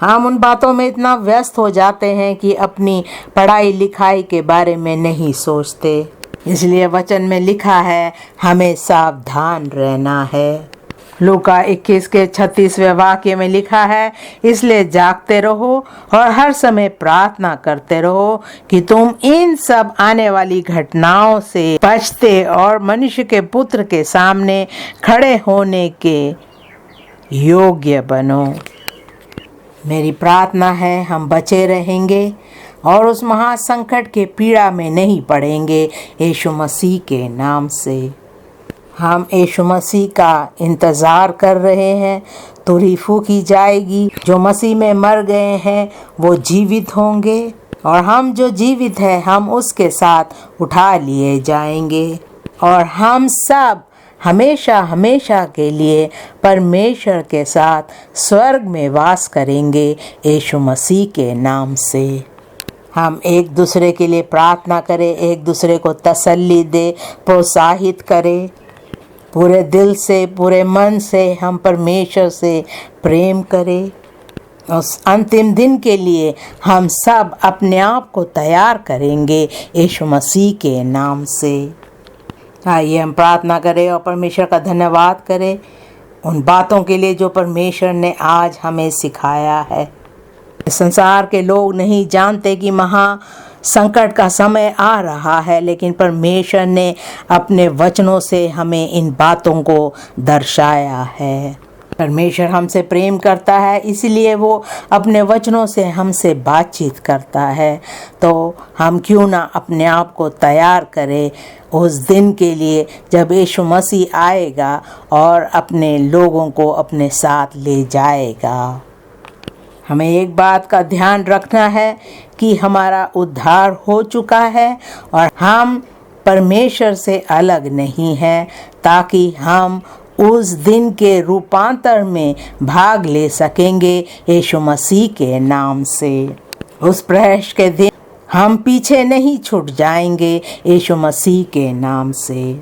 हम उन बातों में इतना व्यस्त हो जाते हैं कि अपनी पढ़ाई लिखाई के बारे में नहीं सोचते। इसलिए वचन में लिखा है हमें सावधान रहना है। लूका 21 के 36वें वाक्य में लिखा है, इसलिए जागते रहो और हर समय प्रार्थना करते रहो कि तुम इन सब आने वाली घटनाओं से बचते और मनुष्य के पुत्र के सामने खड़े होने के योग्य बनो। मेरी प्रार्थना है हम बचे रहेंगे और उस महासंकट के पीड़ा में नहीं पड़ेंगे यीशु मसीह के नाम से। हम यीशु मसीह का इंतज़ार कर रहे हैं, तुरी फूंकी जाएगी। जो मसीह में मर गए हैं वो जीवित होंगे और हम जो जीवित हैं हम उसके साथ उठा लिए जाएंगे और हम सब हमेशा हमेशा के लिए परमेश्वर के साथ स्वर्ग में वास करेंगे यीशु मसीह के नाम से। हम एक दूसरे के लिए प्रार्थना करें, एक दूसरे को तसल्ली दे, प्रोत्साहित करें। पूरे दिल से, पूरे मन से हम परमेश्वर से प्रेम करें। उस अंतिम दिन के लिए हम सब अपने आप को तैयार करेंगे यीशु मसीह के नाम से। आइए हम प्रार्थना करें और परमेश्वर का धन्यवाद करें उन बातों के लिए जो परमेश्वर ने आज हमें सिखाया है। संसार के लोग नहीं जानते कि महा संकट का समय आ रहा है, लेकिन परमेश्वर ने अपने वचनों से हमें इन बातों को दर्शाया है। परमेश्वर हमसे प्रेम करता है, इसलिए वो अपने वचनों से हमसे बातचीत करता है। तो हम क्यों ना अपने आप को तैयार करें उस दिन के लिए जब यीशु मसीह आएगा और अपने लोगों को अपने साथ ले जाएगा। हमें एक बात का ध्यान रखना है कि हमारा उद्धार हो चुका है और हम परमेश्वर से अलग नहीं हैं, ताकि हम उस दिन के रूपांतर में भाग ले सकेंगे यीशु मसीह के नाम से। उस प्रहश के दिन हम पीछे नहीं छूट जाएंगे यीशु मसीह के नाम से।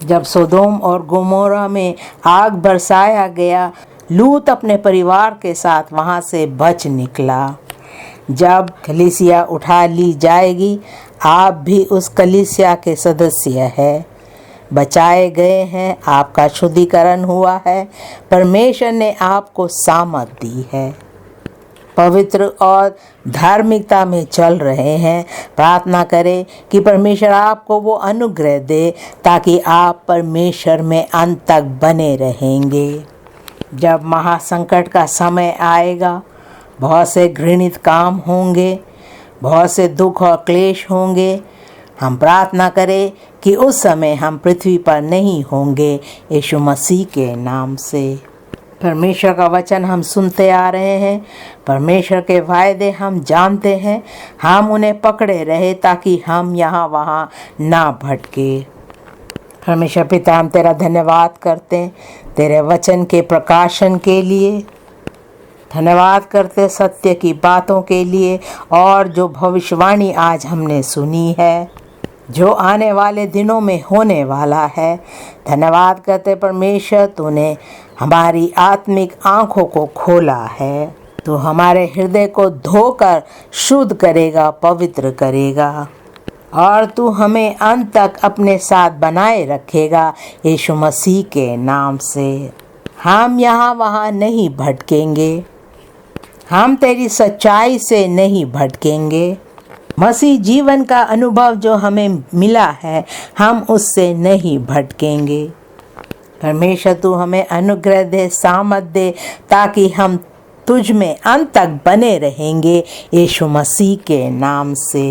जब सोदोम और गोमोरा में आग बरसाया गया, लूत अपने परिवार के साथ वहां से बच निकला। जब कलीसिया उठा ली जाएगी, आप भी उस कलीसिया के सदस्य हैं, बचाए गए हैं, आपका शुद्धिकरण हुआ है, परमेश्वर ने आपको सामर्थ दी है, पवित्र और धार्मिकता में चल रहे हैं। प्रार्थना करें कि परमेश्वर आपको वो अनुग्रह दे ताकि आप परमेश्वर में अंत तक बने रहेंगे। जब महासंकट का समय आएगा, बहुत से घृणित काम होंगे, बहुत से दुख और क्लेश होंगे। हम प्रार्थना करें कि उस समय हम पृथ्वी पर नहीं होंगे यीशु मसीह के नाम से। परमेश्वर का वचन हम सुनते आ रहे हैं, परमेश्वर के वायदे हम जानते हैं, हम उन्हें पकड़े रहे ताकि हम यहाँ वहाँ ना भटके। परमेश्वर पिता, हम तेरा धन्यवाद करते हैं तेरे वचन के प्रकाशन के लिए, धन्यवाद करते सत्य की बातों के लिए और जो भविष्यवाणी आज हमने सुनी है, जो आने वाले दिनों में होने वाला है। धन्यवाद करते परमेश्वर, तूने हमारी आत्मिक आँखों को खोला है। तू हमारे हृदय को धोकर शुद्ध करेगा, पवित्र करेगा और तू हमें अंत तक अपने साथ बनाए रखेगा यीशु मसीह के नाम से। हम यहाँ वहाँ नहीं भटकेंगे, हम तेरी सच्चाई से नहीं भटकेंगे। मसीह जीवन का अनुभव जो हमें मिला है, हम उससे नहीं भटकेंगे। परमेश्वर तू हमें अनुग्रह दे, सामर्थ दे, ताकि हम तुझ में अंत तक बने रहेंगे यीशु मसीह के नाम से।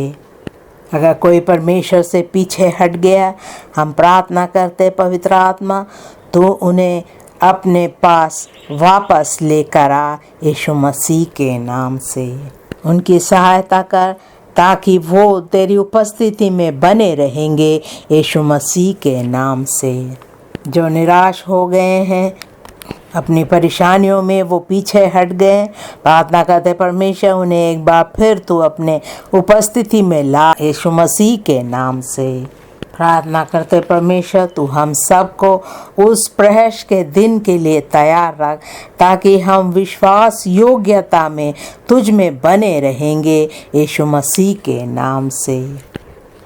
अगर कोई परमेश्वर से पीछे हट गया, हम प्रार्थना करते पवित्र आत्मा, तो उन्हें अपने पास वापस लेकर आ यीशु मसीह के नाम से। उनकी सहायता कर ताकि वो तेरी उपस्थिति में बने रहेंगे यीशु मसीह के नाम से। जो निराश हो गए हैं अपनी परेशानियों में, वो पीछे हट गए, प्रार्थना करते परमेश्वर उन्हें एक बार फिर तू अपने उपस्थिति में ला यीशु मसीह के नाम से। प्रार्थना करते परमेश्वर तू हम सबको उस प्रहश के दिन के लिए तैयार रख, ताकि हम विश्वास योग्यता में तुझ में बने रहेंगे यीशु मसीह के नाम से।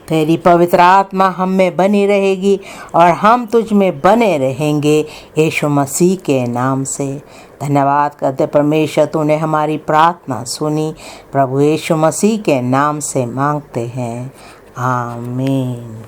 तेरी पवित्र आत्मा हम में बनी रहेगी और हम तुझ में बने रहेंगे यीशु मसीह के नाम से। धन्यवाद करते परमेश्वर, तूने हमारी प्रार्थना सुनी। प्रभु यीशु मसीह के नाम से मांगते हैं, आमीन।